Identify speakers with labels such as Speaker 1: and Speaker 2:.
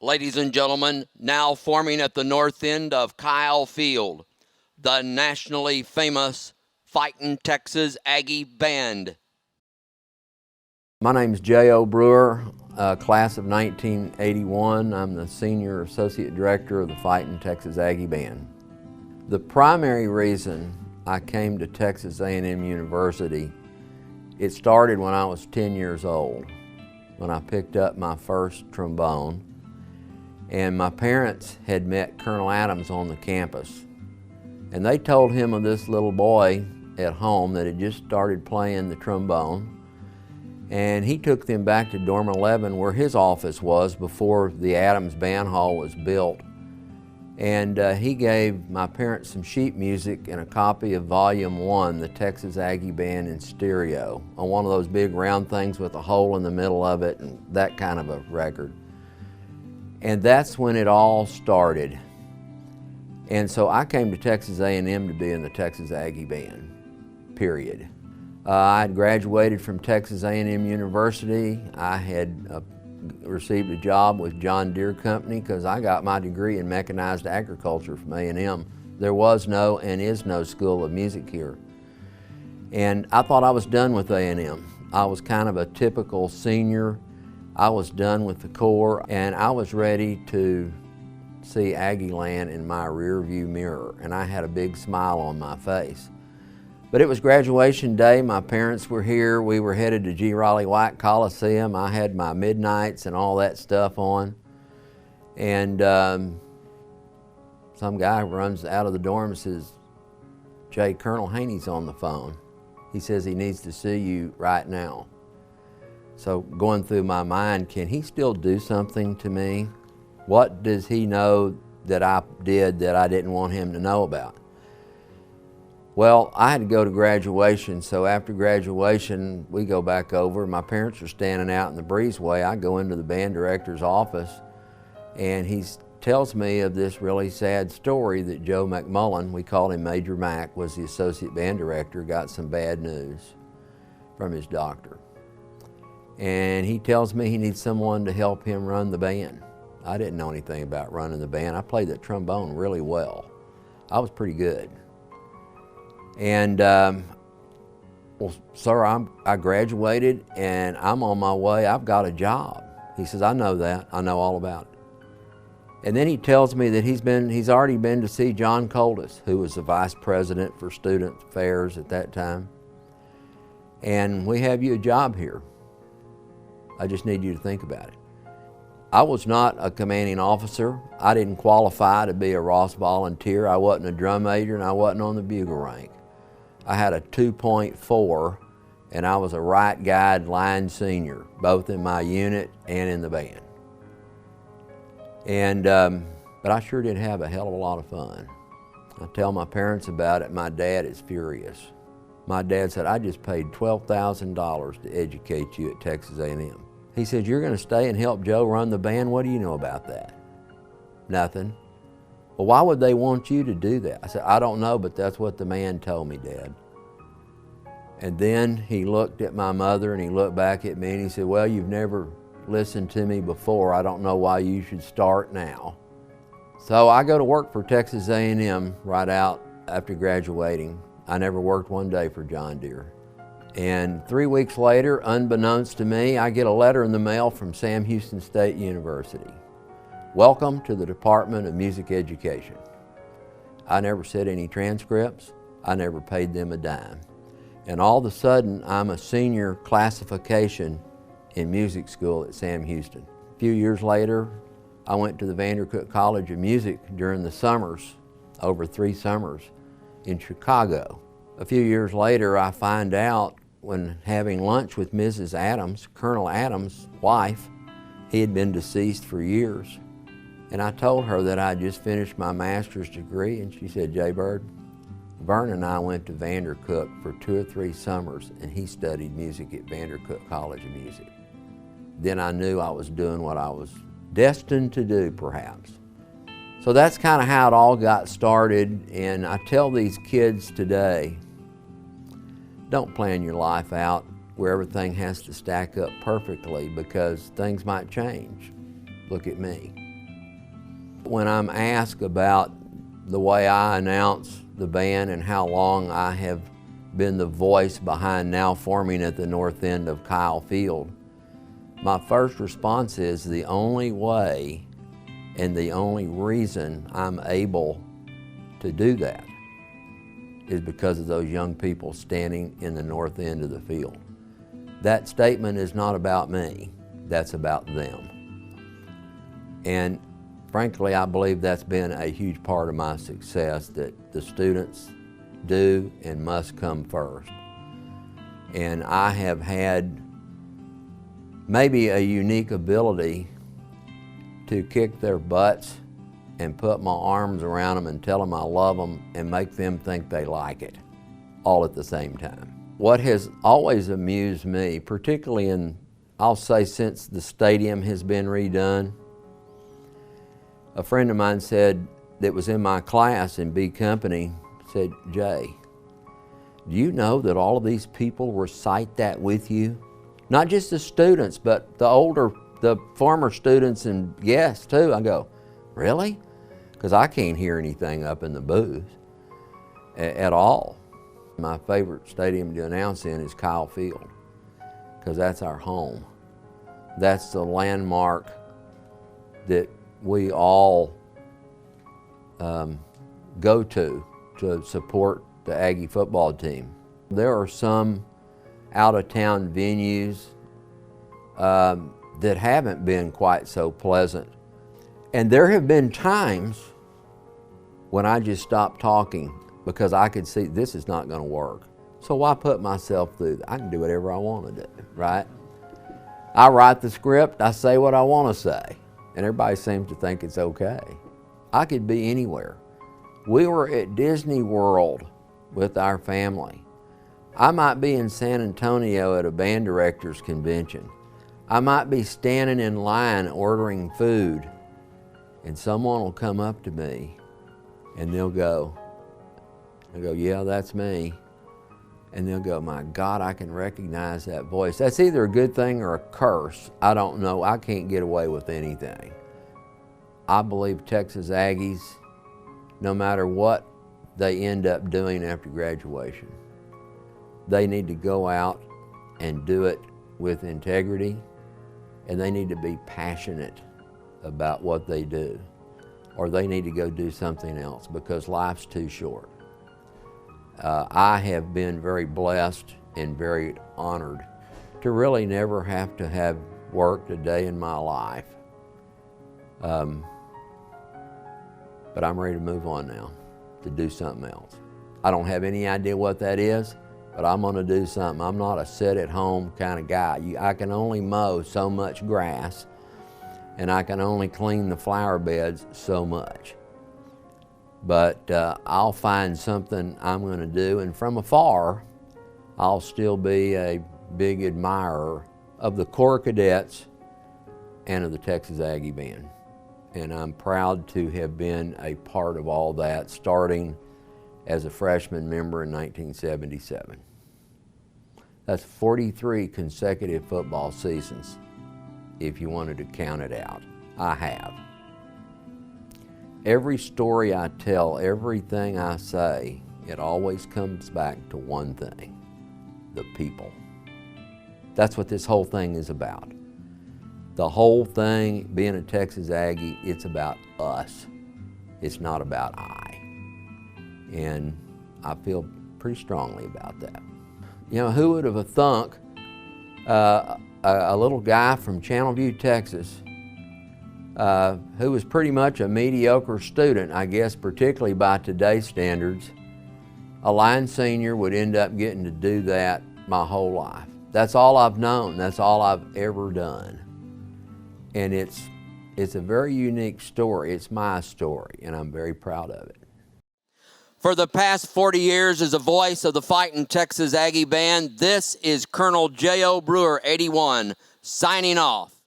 Speaker 1: Ladies and gentlemen, now forming at the north end of Kyle Field, the nationally famous Fightin, Texas Aggie Band.
Speaker 2: My name's J.O. Brewer, class of 1981. I'm the Senior Associate Director of the Fightin, Texas Aggie Band. The primary reason I came to Texas A&M University, it started when I was 10 years old, when I picked up my first trombone. And my parents had met Colonel Adams on the campus. And they told him of this little boy at home that had just started playing the trombone. And he took them back to Dorm 11 where his office was before the Adams Band Hall was built. And he gave my parents some sheet music and a copy of Volume 1, the Texas Aggie Band in stereo, on one of those big round things with a hole in the middle of it and that kind of a record. And that's when it all started. And so I came to Texas A&M to be in the Texas Aggie Band, period. I had graduated from Texas A&M University. I had received a job with John Deere Company because I got my degree in mechanized agriculture from A&M. There was no and is no school of music here. And I thought I was done with A&M. I was kind of a typical senior. I was done with the Corps and I was ready to see Aggie land in my rear view mirror, and I had a big smile on my face. But it was graduation day, my parents were here, we were headed to G. Raleigh White Coliseum. I had my midnights and all that stuff on. And some guy runs out of the dorm and says, "Jay, Colonel Haney's on the phone. He says he needs to see you right now." So going through my mind, can he still do something to me? What does he know that I did that I didn't want him to know about? Well, I had to go to graduation, so after graduation, we go back over. My parents are standing out in the breezeway. I go into the band director's office, and he tells me of this really sad story that Joe McMullen, we called him Major Mac, was the associate band director, got some bad news from his doctor. And he tells me he needs someone to help him run the band. I didn't know anything about running the band. I played that trombone really well. I was pretty good. And, well, sir, I graduated and I'm on my way. I've got a job. He says, "I know that. I know all about it." And then he tells me that he's already been to see John Coldis, who was the vice president for student affairs at that time. "And we have you a job here. I just need you to think about it." I was not a commanding officer. I didn't qualify to be a Ross volunteer. I wasn't a drum major and I wasn't on the bugle rank. I had a 2.4 and I was a right guide line senior, both in my unit and in the band. And, but I sure did have a hell of a lot of fun. I tell my parents about it, my dad is furious. My dad said, "I just paid $12,000 to educate you at Texas A&M. He said, "You're going to stay and help Joe run the band? What do you know about that?" "Nothing." "Well, why would they want you to do that?" I said, "I don't know, but that's what the man told me, Dad." And then he looked at my mother and he looked back at me and he said, "Well, you've never listened to me before. I don't know why you should start now." So I go to work for Texas A&M right out after graduating. I never worked one day for John Deere. And 3 weeks later, unbeknownst to me, I get a letter in the mail from Sam Houston State University. "Welcome to the Department of Music Education." I never said any transcripts. I never paid them a dime. And all of a sudden, I'm a senior classification in music school at Sam Houston. A few years later, I went to the Vandercook College of Music during the summers, over 3 summers, in Chicago. A few years later, I find out when having lunch with Mrs. Adams, Colonel Adams' wife, he had been deceased for years. And I told her that I just finished my master's degree, and she said, "Jay Bird, Vern and I went to Vandercook for 2 or 3 summers, and he studied music at Vandercook College of Music." Then I knew I was doing what I was destined to do, perhaps. So that's kind of how it all got started, and I tell these kids today, don't plan your life out where everything has to stack up perfectly, because things might change. Look at me. When I'm asked about the way I announce the band and how long I have been the voice behind now forming at the north end of Kyle Field, my first response is the only way and the only reason I'm able to do that is because of those young people standing in the north end of the field. That statement is not about me, that's about them. And frankly, I believe that's been a huge part of my success, that the students do and must come first. And I have had maybe a unique ability to kick their butts and put my arms around them and tell them I love them and make them think they like it, all at the same time. What has always amused me, particularly I'll say since the stadium has been redone, a friend of mine said, that was in my class in B Company, said, "Jay, do you know that all of these people recite that with you? Not just the students, but the former students and guests too." I go, "Really?" Because I can't hear anything up in the booth at all. My favorite stadium to announce in is Kyle Field, because that's our home. That's the landmark that we all go to support the Aggie football team. There are some out-of-town venues that haven't been quite so pleasant. And there have been times when I just stopped talking because I could see this is not going to work. So why put myself through that? I can do whatever I want to do, right? I write the script, I say what I want to say, and everybody seems to think it's okay. I could be anywhere. We were at Disney World with our family. I might be in San Antonio at a band directors convention. I might be standing in line ordering food, and someone will come up to me and they'll go, "Yeah, that's me." And they'll go, "My God, I can recognize that voice." That's either a good thing or a curse. I don't know. I can't get away with anything. I believe Texas Aggies, no matter what they end up doing after graduation, they need to go out and do it with integrity, and they need to be passionate about what they do, or they need to go do something else because life's too short. I have been very blessed and very honored to really never have to have worked a day in my life. But I'm ready to move on now, to do something else. I don't have any idea what that is, but I'm gonna do something. I'm not a sit-at-home kind of guy. I can only mow so much grass, and I can only clean the flower beds so much. But I'll find something I'm gonna do, and from afar, I'll still be a big admirer of the Corps of Cadets and of the Texas Aggie Band. And I'm proud to have been a part of all that, starting as a freshman member in 1977. That's 43 consecutive football seasons, if you wanted to count it out. I have. Every story I tell, everything I say, it always comes back to one thing: the people. That's what this whole thing is about. The whole thing, being a Texas Aggie, it's about us. It's not about I. And I feel pretty strongly about that. You know, who would have thunk a little guy from Channelview, Texas, who was pretty much a mediocre student, I guess, particularly by today's standards, a line senior, would end up getting to do that my whole life. That's all I've known. That's all I've ever done. And it's a very unique story. It's my story, and I'm very proud of it.
Speaker 1: For the past 40 years as a voice of the Fightin Texas Aggie Band, this is Colonel J.O. Brewer, 81, signing off.